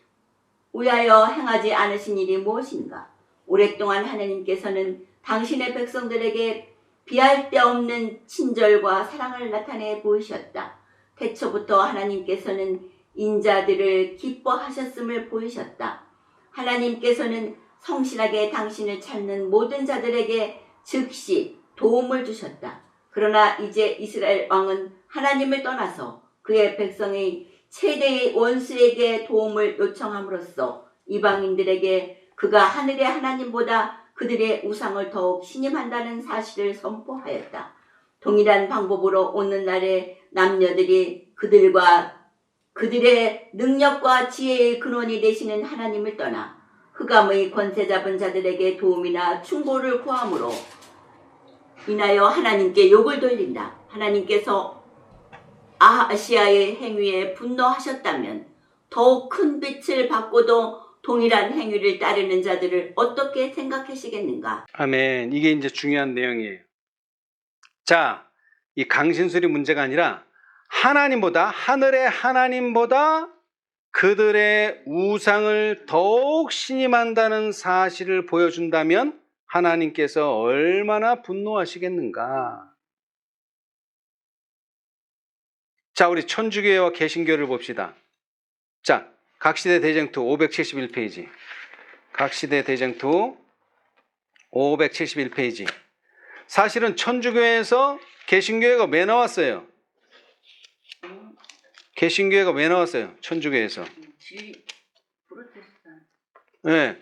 위하여 행하지 않으신 일이 무엇인가? 오랫동안 하나님께서는 당신의 백성들에게 비할 데 없는 친절과 사랑을 나타내 보이셨다. 태초부터 하나님께서는 인자들을 기뻐하셨음을 보이셨다. 하나님께서는 성실하게 당신을 찾는 모든 자들에게 즉시 도움을 주셨다. 그러나 이제 이스라엘 왕은 하나님을 떠나서 그의 백성의 최대의 원수에게 도움을 요청함으로써 이방인들에게 그가 하늘의 하나님보다 그들의 우상을 더욱 신임한다는 사실을 선포하였다. 동일한 방법으로 오늘날의 남녀들이 그들과 그들의 능력과 지혜의 근원이 되시는 하나님을 떠나 흑암의 권세 잡은 자들에게 도움이나 충고를 구함으로 인하여 하나님께 욕을 돌린다. 하나님께서 아하시아의 행위에 분노하셨다면 더욱 큰 빛을 받고도 동일한 행위를 따르는 자들을 어떻게 생각하시겠는가? 아멘. 이게 이제 중요한 내용이에요. 자, 이 강신술이 문제가 아니라 하나님보다, 하늘의 하나님보다 그들의 우상을 더욱 신임한다는 사실을 보여준다면 하나님께서 얼마나 분노하시겠는가. 자, 우리 천주교와 개신교를 봅시다. 자, 각시대 대쟁투 571페이지. 각시대 대쟁투 571페이지. 사실은 천주교에서 개신교회가 왜 나왔어요? 개신교회가 왜 나왔어요? 천주교에서. 네.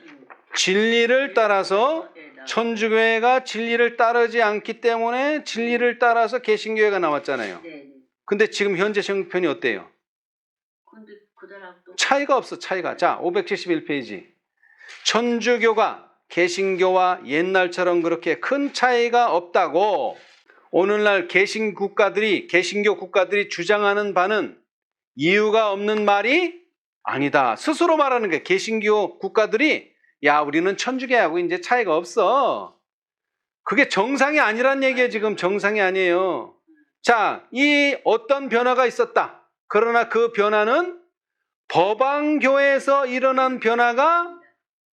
진리를 따라서 천주교회가 진리를 따르지 않기 때문에 진리를 따라서 개신교회가 나왔잖아요. 근데 지금 현재 형편이 어때요? 차이가 없어, 차이가. 자, 571페이지. 천주교가 개신교와 옛날처럼 그렇게 큰 차이가 없다고 오늘날 개신교 국가들이 주장하는 바는 이유가 없는 말이 아니다. 스스로 말하는 거예요. 개신교 국가들이 야, 우리는 천주교하고 이제 차이가 없어. 그게 정상이 아니란 얘기예요. 지금 정상이 아니에요. 자, 이 어떤 변화가 있었다. 그러나 그 변화는 법왕교에서 일어난 변화가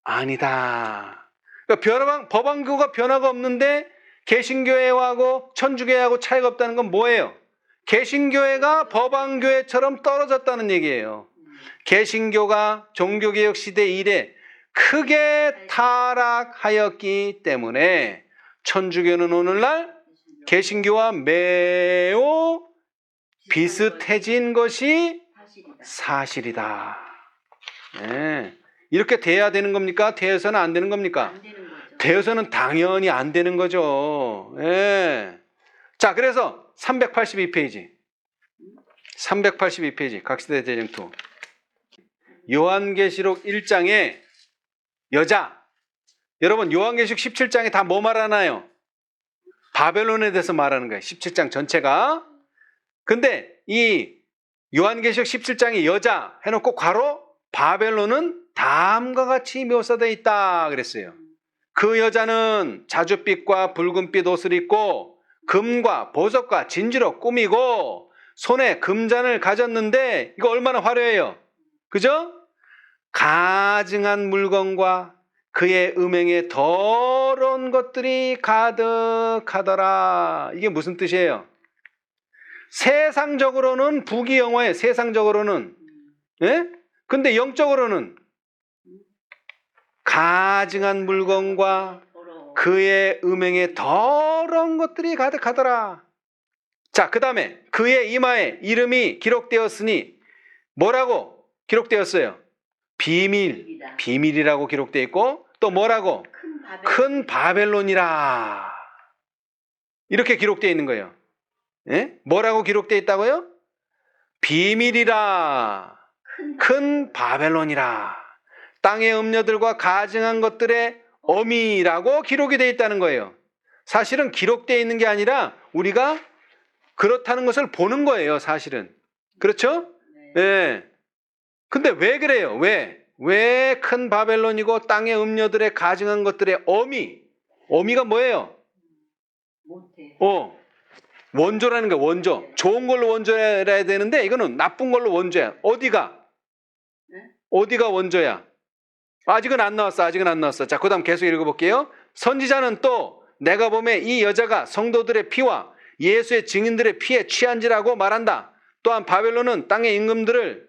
아니다. 그러니까 법왕교가 변화가 없는데 개신교회하고 천주교회하고 차이가 없다는 건 뭐예요? 개신교회가 법왕교회처럼 떨어졌다는 얘기예요. 개신교가 종교개혁 시대 이래 크게 타락하였기 때문에 천주교는 오늘날 개신교와 매우 비슷해진 것이 사실이다. 네. 이렇게 돼야 되는 겁니까? 되어서는 안 되는 겁니까? 되어서는 당연히 안 되는 거죠. 네. 자, 그래서 382페이지. 382페이지. 각시대 대쟁투. 요한계시록 1장에 여자. 여러분, 요한계시록 17장에 다 뭐 말하나요? 바벨론에 대해서 말하는 거예요. 17장 전체가. 근데 이 요한계시록 17장의 여자 해놓고 괄호 바벨론은 다음과 같이 묘사되어 있다 그랬어요. 그 여자는 자줏빛과 붉은빛 옷을 입고 금과 보석과 진주로 꾸미고 손에 금잔을 가졌는데 이거 얼마나 화려해요. 그죠? 가증한 물건과 그의 음행에 더러운 것들이 가득하더라. 이게 무슨 뜻이에요? 세상적으로는 부귀영화예요. 세상적으로는. 예? 근데 영적으로는 가증한 물건과 그의 음행에 더러운 것들이 가득하더라. 자, 그 다음에 그의 이마에 이름이 기록되었으니 뭐라고 기록되었어요? 비밀이라고 기록되어 있고 또 뭐라고? 큰 바벨론이라. 이렇게 기록되어 있는 거예요. 예? 뭐라고 기록되어 있다고요? 비밀이라. 큰 바벨론이라. 땅의 음녀들과 가증한 것들의 어미라고 기록이 되어 있다는 거예요. 사실은 기록되어 있는 게 아니라 우리가 그렇다는 것을 보는 거예요. 사실은. 그렇죠? 예. 근데 왜 그래요? 왜 큰 바벨론이고 땅의 음녀들의 가증한 것들의 어미가 뭐예요? 원조라는 거야. 원조. 좋은 걸로 원조해야 되는데 이거는 나쁜 걸로 원조야. 어디가 원조야? 아직은 안 나왔어. 자, 그 다음 계속 읽어볼게요. 선지자는 또 내가 보매 이 여자가 성도들의 피와 예수의 증인들의 피에 취한지라고 말한다. 또한 바벨론은 땅의 임금들을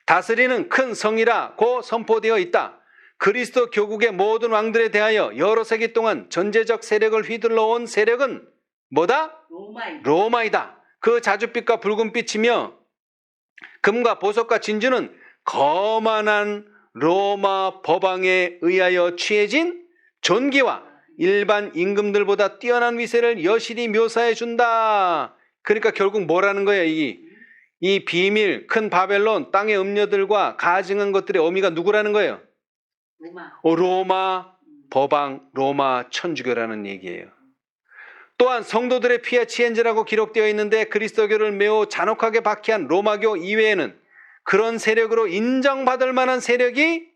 다스리는 큰 성이라고 선포되어 있다. 그리스도 교국의 모든 왕들에 대하여 여러 세기 동안 전제적 세력을 휘둘러 온 세력은 뭐다? 로마이다. 그 자줏빛과 붉은빛이며 금과 보석과 진주는 거만한 로마 법왕에 의하여 취해진 존귀와 일반 임금들보다 뛰어난 위세를 여실히 묘사해 준다. 그러니까 결국 뭐라는 거예요? 이 비밀, 큰 바벨론, 땅의 음녀들과 가증한 것들의 어미가 누구라는 거예요? 로마 법왕, 로마 천주교라는 얘기예요. 또한 성도들의 피해 치엔지라고 기록되어 있는데 그리스도교를 매우 잔혹하게 박해한 로마교 이외에는 그런 세력으로 인정받을 만한 세력이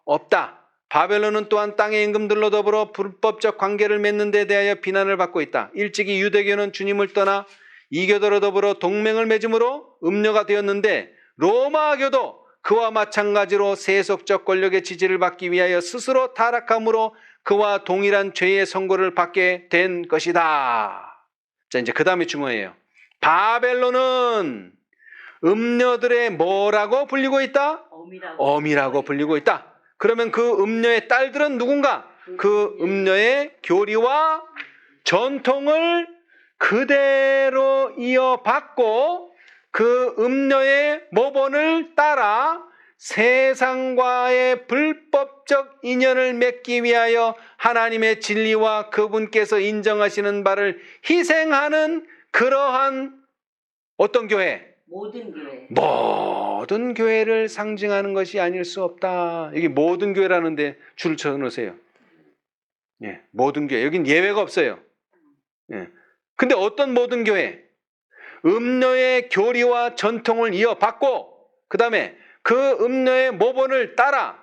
없다. 바벨론은 또한 땅의 임금들로 더불어 불법적 관계를 맺는 데 대하여 비난을 받고 있다. 일찍이 유대교는 주님을 떠나 이교도로 더불어 동맹을 맺음으로 음녀가 되었는데 로마교도 그와 마찬가지로 세속적 권력의 지지를 받기 위하여 스스로 타락함으로 그와 동일한 죄의 선고를 받게 된 것이다. 자, 이제 그 다음에 중요해요. 바벨론은 음녀들의 뭐라고 불리고 있다? 어미라고 불리고 있다. 그러면 그 음녀의 딸들은 누군가? 그 음녀의 교리와 전통을 그대로 이어받고 그 음녀의 모본을 따라 세상과의 불법적 인연을 맺기 위하여 하나님의 진리와 그분께서 인정하시는 바를 희생하는 그러한 어떤 교회? 모든 교회를 상징하는 것이 아닐 수 없다. 여기 모든 교회라는데 줄을 쳐 놓으세요. 예, 모든 교회. 여긴 예외가 없어요. 예. 근데 어떤 모든 교회? 음녀의 교리와 전통을 이어받고 그 다음에 그 음녀의 모본을 따라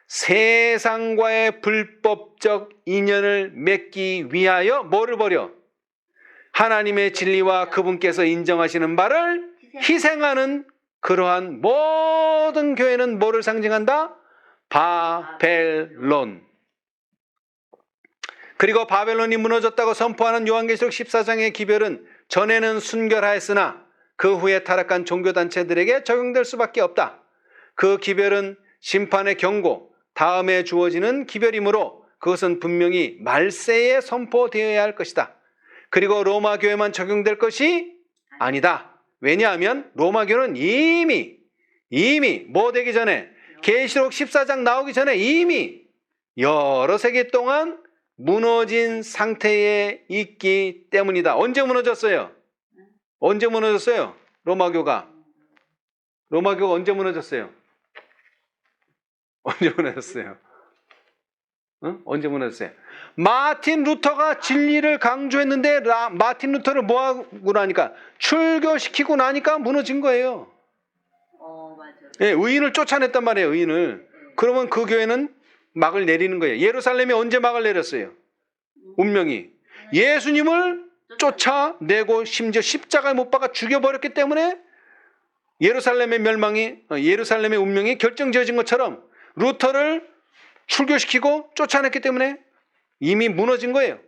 세상과의 불법적 인연을 맺기 위하여 뭐를 버려? 하나님의 진리와 그분께서 인정하시는 바를 희생하는 그러한 모든 교회는 뭐를 상징한다? 바벨론. 그리고 바벨론이 무너졌다고 선포하는 요한계시록 14장의 기별은 전에는 순결하였으나 그 후에 타락한 종교단체들에게 적용될 수밖에 없다. 그 기별은 심판의 경고, 다음에 주어지는 기별이므로 그것은 분명히 말세에 선포되어야 할 것이다. 그리고 로마 교회만 적용될 것이 아니다. 왜냐하면 로마 교회는 이미 뭐 되기 전에 계시록 14장 나오기 전에 이미 여러 세기 동안 무너진 상태에 있기 때문이다. 언제 무너졌어요? 언제 무너졌어요? 로마교가 언제 무너졌어요? 언제 무너졌어요? 언제 무너졌어요? 마틴 루터가 진리를 강조했는데 마틴 루터를 뭐하고 나니까 출교시키고 나니까 무너진 거예요. 맞아. 예, 의인을 쫓아냈단 말이에요. 의인을. 그러면 그 교회는 막을 내리는 거예요. 예루살렘이 언제 막을 내렸어요? 운명이 예수님을 쫓아내고 심지어 십자가에 못 박아 죽여버렸기 때문에 예루살렘의 운명이 결정지어진 것처럼 루터를 출교시키고 쫓아냈기 때문에 이미 무너진 거예요.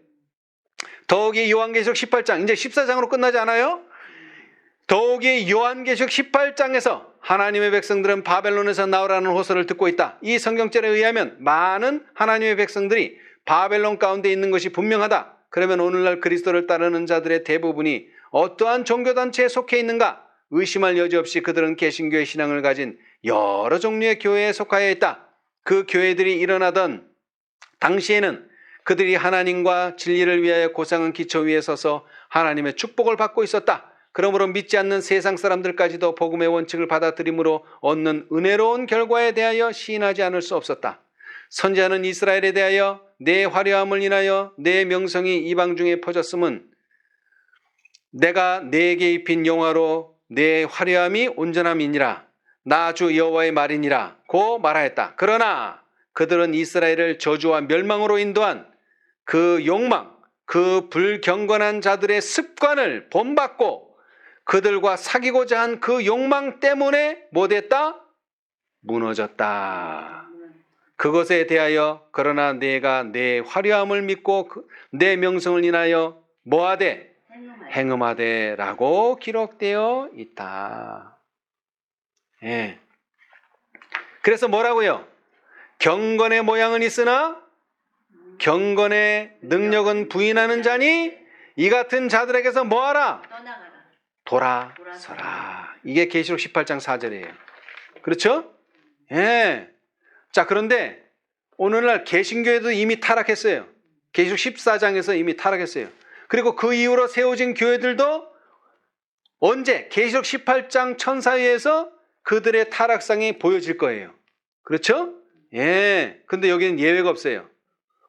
더욱이 요한계시록 18장, 이제 14장으로 끝나지 않아요? 더욱이 요한계시록 18장에서 하나님의 백성들은 바벨론에서 나오라는 호소를 듣고 있다. 이 성경절에 의하면 많은 하나님의 백성들이 바벨론 가운데 있는 것이 분명하다. 그러면 오늘날 그리스도를 따르는 자들의 대부분이 어떠한 종교단체에 속해 있는가? 의심할 여지 없이 그들은 개신교의 신앙을 가진 여러 종류의 교회에 속하여 있다. 그 교회들이 일어나던 당시에는 그들이 하나님과 진리를 위하여 고상한 기초 위에 서서 하나님의 축복을 받고 있었다. 그러므로 믿지 않는 세상 사람들까지도 복음의 원칙을 받아들임으로 얻는 은혜로운 결과에 대하여 시인하지 않을 수 없었다. 선지자는 이스라엘에 대하여 내 화려함을 인하여 내 명성이 이방 중에 퍼졌음은 내가 내게 입힌 영화로 내 화려함이 온전함이니라. 나 주 여호와의 말이니라 고 말하였다. 그러나 그들은 이스라엘을 저주와 멸망으로 인도한 그 욕망, 그 불경건한 자들의 습관을 본받고 그들과 사귀고자 한 그 욕망 때문에 못했다? 무너졌다. 그것에 대하여 그러나 내가 내 화려함을 믿고 내 명성을 인하여 뭐하되? 행음하되 라고 기록되어 있다. 예. 그래서 뭐라고요? 경건의 모양은 있으나 경건의 능력은 부인하는 자니 이 같은 자들에게서 뭐하라? 돌아서라. 이게 계시록 18장 4절이에요. 그렇죠? 예. 자, 그런데 오늘날 개신교회도 이미 타락했어요. 계시록 14장에서 이미 타락했어요. 그리고 그 이후로 세워진 교회들도 언제? 계시록 18장 천사회에서 그들의 타락상이 보여질 거예요. 그렇죠? 예. 근데 여기는 예외가 없어요.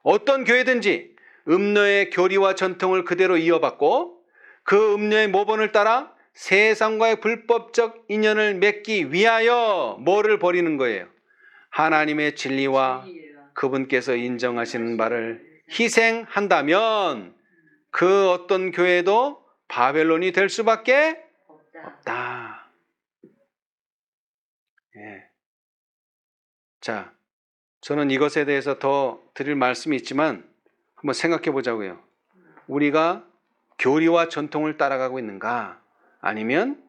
어떤 교회든지 음료의 교리와 전통을 그대로 이어받고 그 음료의 모본을 따라 세상과의 불법적 인연을 맺기 위하여 뭐를 버리는 거예요? 하나님의 진리와 그분께서 인정하시는 바를 희생한다면 그 어떤 교회도 바벨론이 될 수밖에 없다. 예. 자, 저는 이것에 대해서 더 드릴 말씀이 있지만 한번 생각해 보자고요. 우리가 교리와 전통을 따라가고 있는가? 아니면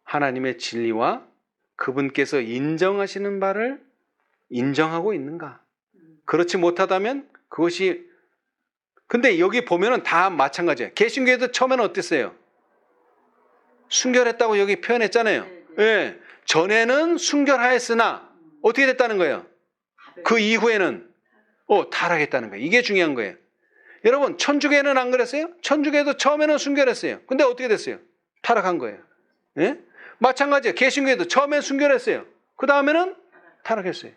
하나님의 진리와 그분께서 인정하시는 바를 인정하고 있는가? 그렇지 못하다면 그것이, 근데 여기 보면은 다 마찬가지예요. 개신교회도 처음에는 어땠어요? 순결했다고 여기 표현했잖아요. 예. 전에는 순결하였으나 어떻게 됐다는 거예요? 그 이후에는 타락했다는 거예요. 이게 중요한 거예요. 여러분, 천주교회는 안 그랬어요? 천주교회도 처음에는 순결했어요. 근데 어떻게 됐어요? 타락한 거예요. 예? 마찬가지예요. 개신교회도 처음엔 순결했어요. 그 다음에는 타락했어요.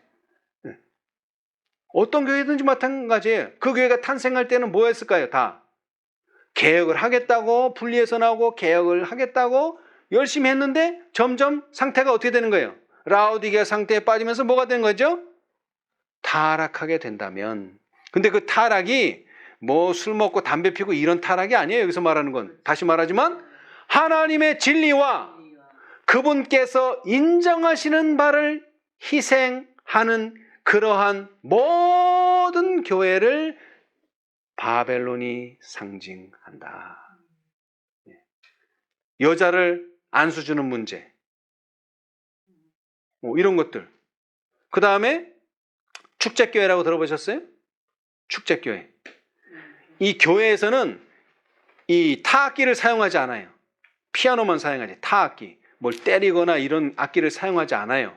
예. 어떤 교회든지 마찬가지예요. 그 교회가 탄생할 때는 뭐였을까요? 다 개혁을 하겠다고, 분리해서 나오고 개혁을 하겠다고 열심히 했는데 점점 상태가 어떻게 되는 거예요? 라오디게아 상태에 빠지면서 뭐가 되는 거죠? 타락하게 된다면. 근데 그 타락이 뭐 술 먹고 담배 피고 이런 타락이 아니에요. 여기서 말하는 건. 다시 말하지만 하나님의 진리와 그분께서 인정하시는 바를 희생하는 그러한 모든 교회를 바벨론이 상징한다. 여자를 안수 주는 문제, 이런 것들. 그 다음에 축제교회라고 들어보셨어요? 축제교회. 이 교회에서는 이 타악기를 사용하지 않아요. 피아노만 사용하지. 타악기. 뭘 때리거나 이런 악기를 사용하지 않아요.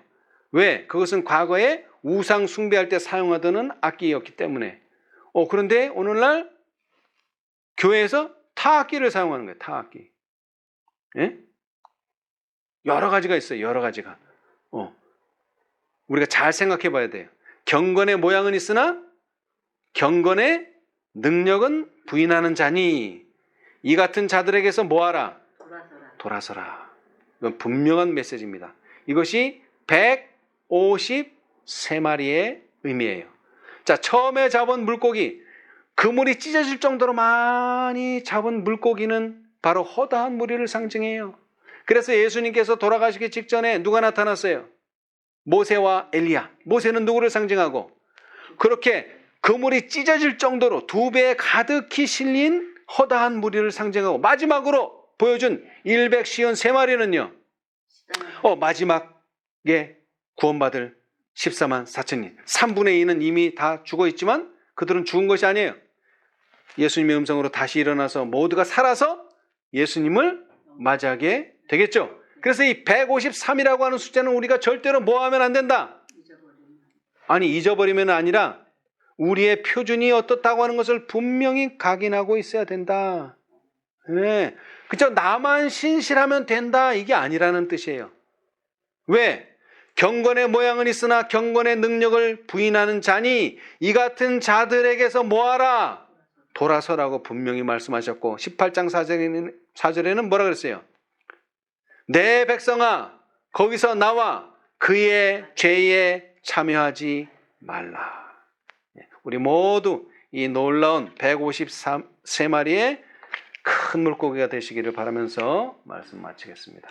왜? 그것은 과거에 우상 숭배할 때 사용하던 악기였기 때문에. 그런데 오늘날 교회에서 타악기를 사용하는 거예요. 타악기. 예? 여러 가지가 있어요. 여러 가지가. 우리가 잘 생각해 봐야 돼요. 경건의 모양은 있으나 경건의 능력은 부인하는 자니 이 같은 자들에게서 뭐하라? 돌아서라. 이건 분명한 메시지입니다. 이것이 153마리의 의미예요. 자, 처음에 잡은 물고기, 그물이 찢어질 정도로 많이 잡은 물고기는 바로 허다한 무리를 상징해요. 그래서 예수님께서 돌아가시기 직전에 누가 나타났어요? 모세와 엘리야. 모세는 누구를 상징하고, 그렇게 그물이 찢어질 정도로 2배에 가득히 실린 허다한 무리를 상징하고, 마지막으로 보여준 153마리는요, 마지막에 구원받을 14만 4천인, 3분의 2는 이미 다 죽어 있지만 그들은 죽은 것이 아니에요. 예수님의 음성으로 다시 일어나서 모두가 살아서 예수님을 맞이하게 되겠죠. 그래서 이 153이라고 하는 숫자는 우리가 절대로 뭐 하면 안 된다? 아니, 잊어버리면 아니라 우리의 표준이 어떻다고 하는 것을 분명히 각인하고 있어야 된다. 네. 그죠? 나만 신실하면 된다, 이게 아니라는 뜻이에요. 왜? 경건의 모양은 있으나 경건의 능력을 부인하는 자니 이 같은 자들에게서 뭐하라? 돌아서라고 분명히 말씀하셨고, 18장 4절에는 뭐라 그랬어요? 내 백성아, 거기서 나와 그의 죄에 참여하지 말라. 우리 모두 이 놀라운 153마리의 큰 물고기가 되시기를 바라면서 말씀 마치겠습니다.